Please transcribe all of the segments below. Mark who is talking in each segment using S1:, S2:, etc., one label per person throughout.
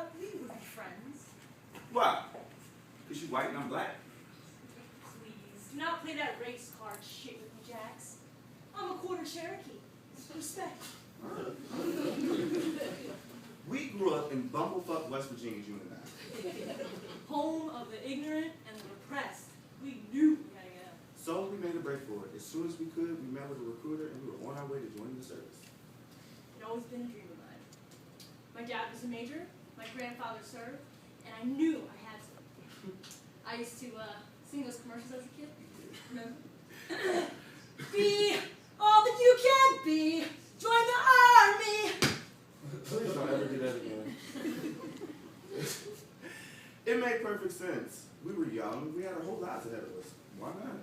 S1: thought we would be friends.
S2: Why? Because you white and I'm black?
S1: Please, do not play that race card shit with me, Jax. I'm a quarter Cherokee. Respect.
S2: We grew up in bumblefuck West Virginia, you and I.
S1: Home of the ignorant and the repressed. We knew we had to get out.
S2: So we made a break for it. As soon as we could, we met with a recruiter and we were on our way to joining the service.
S1: It's always been a dream of mine. My dad was a major, my grandfather served, and I knew I had to. I used to sing those commercials as a kid. Remember? Be all that you can be. Join the army.
S2: Please don't ever do that again. It made perfect sense. We were young. We had our whole lives ahead of us. Why not?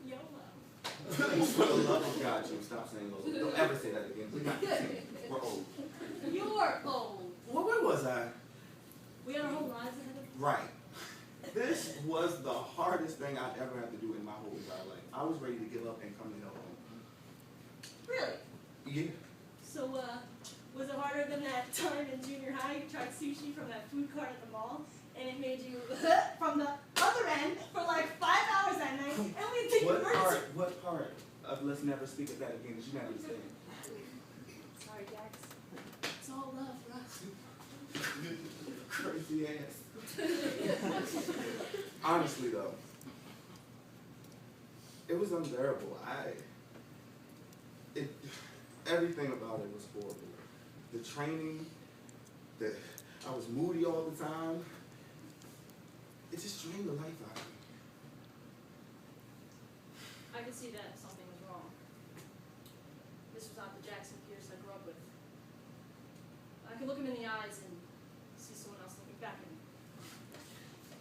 S1: YOLO.
S2: For the love of God, Jim, stop saying those. Don't ever say that again. We're not 18. We're old.
S1: You're old.
S2: Well, where was I?
S1: We had our whole lives ahead of us.
S2: Right. This was the hardest thing I'd ever had to do in my whole entire life. I was ready to give up and come to hell home.
S1: Really?
S2: Yeah.
S1: So, was it harder than that time in junior high you tried sushi from that food cart at the mall, and it made you from the other end for like 5 hours that night, and we did
S2: What part of let's never speak of that again did you not understand?
S1: Sorry, Jax. It's all love, Russ.
S2: Crazy ass. Honestly, though, it was unbearable. Everything about it was horrible. The training, I was moody all the time. It just drained the life out of me.
S1: I could see that something was wrong. This was not the Jackson Pierce I grew up with. I could look him in the eyes and see someone else looking back at me.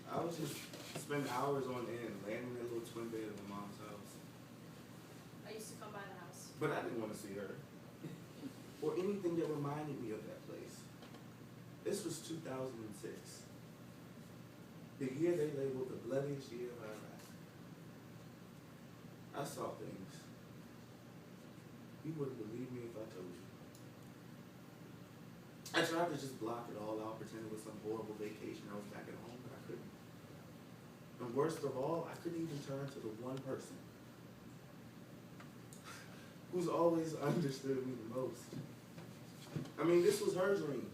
S2: I was just spend hours on end, laying in that little twin bed at my mom's house.
S1: I used to come by the house.
S2: But I didn't want to see her. Or anything that reminded me of that place. This was 2006. The year they labeled the bloodiest year of Iraq. I saw things. You wouldn't believe me if I told you. I tried to just block it all out, pretend it was some horrible vacation. I was back at home, but I couldn't. And worst of all, I couldn't even turn to the one person who's always understood me the most. I mean, this was her dream.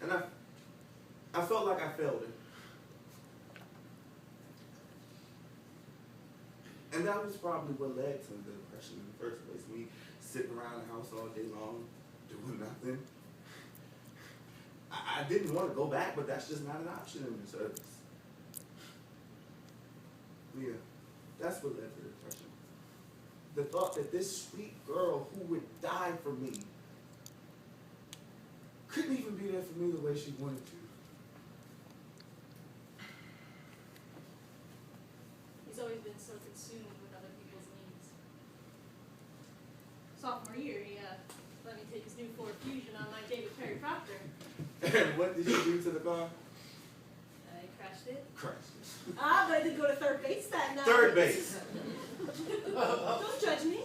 S2: And I felt like I failed her. And that was probably what led to the depression in the first place. Me sitting around the house all day long, doing nothing. I didn't want to go back, but that's just not an option in the service. Yeah, that's what led to the depression. The thought that this sweet girl who would die for me couldn't even be there for me the way she wanted to.
S1: He's always been so consumed with other people's needs. Sophomore year, he let me take his new Ford Fusion on my date with Perry Proctor.
S2: And what did you do to the car?
S1: I crashed it.
S2: Crashed it.
S1: But I did go to third base that night.
S2: Third base.
S1: Don't judge me.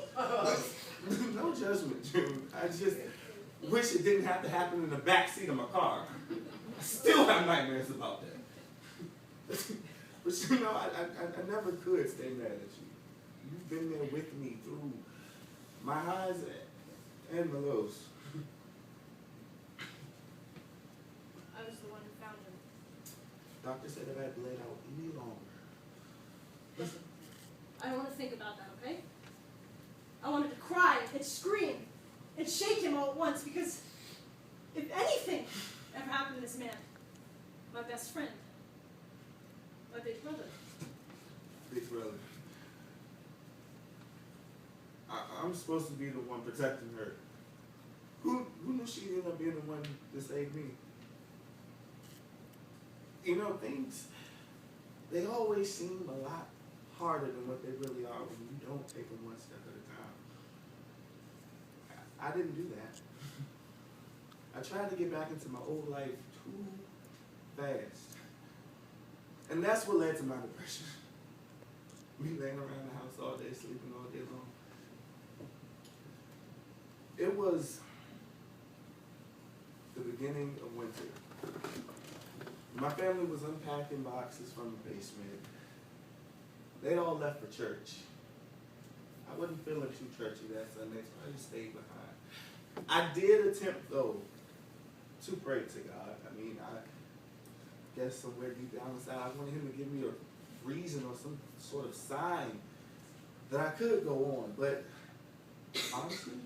S2: No judgment, June. I just wish it didn't have to happen in the back seat of my car. I still have nightmares about that. But you know, I never could stay mad at you. You've been there with me through my highs and the lows.
S1: I was the one who found him.
S2: Doctor said if I bled out any longer.
S1: Listen, I don't want to think about that, okay? I wanted to cry and scream and shake him all at once because if anything ever happened to this man, my best friend, my big brother.
S2: Big brother. I'm supposed to be the one protecting her. Who knew she'd end up being the one to save me? You know, things, they always seem a lot harder than what they really are when you don't take them one step at a time. I didn't do that. I tried to get back into my old life too fast. And that's what led to my depression. Me laying around the house all day, sleeping all day long. It was the beginning of winter. My family was unpacking boxes from the basement. They'd all left for church. I wasn't feeling too churchy that Sunday, so I just stayed behind. I did attempt, though, to pray to God. I mean, I guess somewhere deep down inside, I wanted him to give me a reason or some sort of sign that I could go on. But honestly,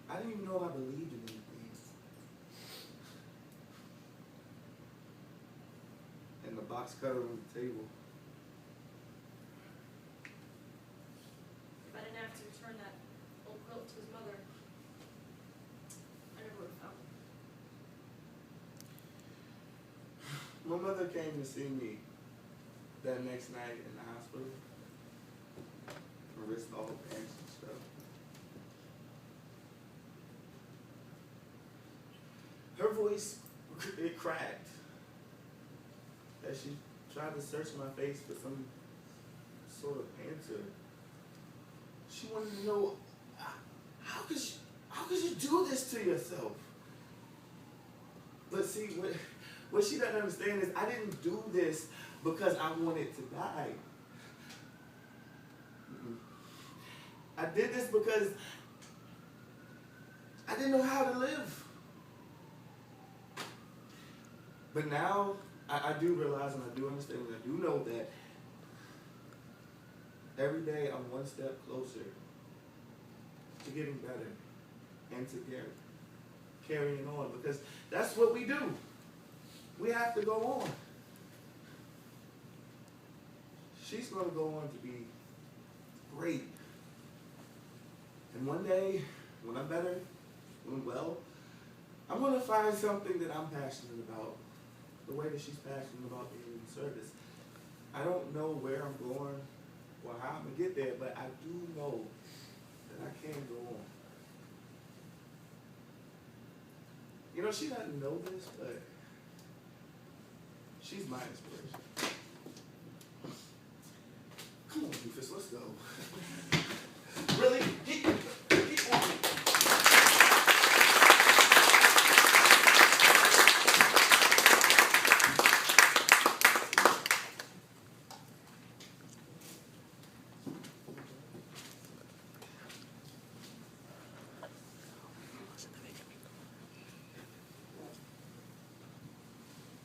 S2: I didn't even know if I believed in anything. And the box cutter on the table.
S1: If I didn't have to return that old quilt to his mother, I never would have found it.
S2: My mother came to see me that next night in the hospital. My wrist all bandaged and stuff. Her voice, it cracked as she tried to search my face for some sort of answer. She wanted to know, how could you do this to yourself? But see, what she doesn't understand is I didn't do this because I wanted to die. I did this because I didn't know how to live. But now I do realize and I do understand and I do know that every day I'm one step closer to getting better and to carrying on, because that's what we do. We have to go on. She's going to go on to be great. And one day, when I'm better, when well, I'm going to find something that I'm passionate about, the way that she's passionate about being in service. I don't know where I'm going or how I'm going to get there, but I do know that I can go on. You know, she doesn't know this, but she's my inspiration.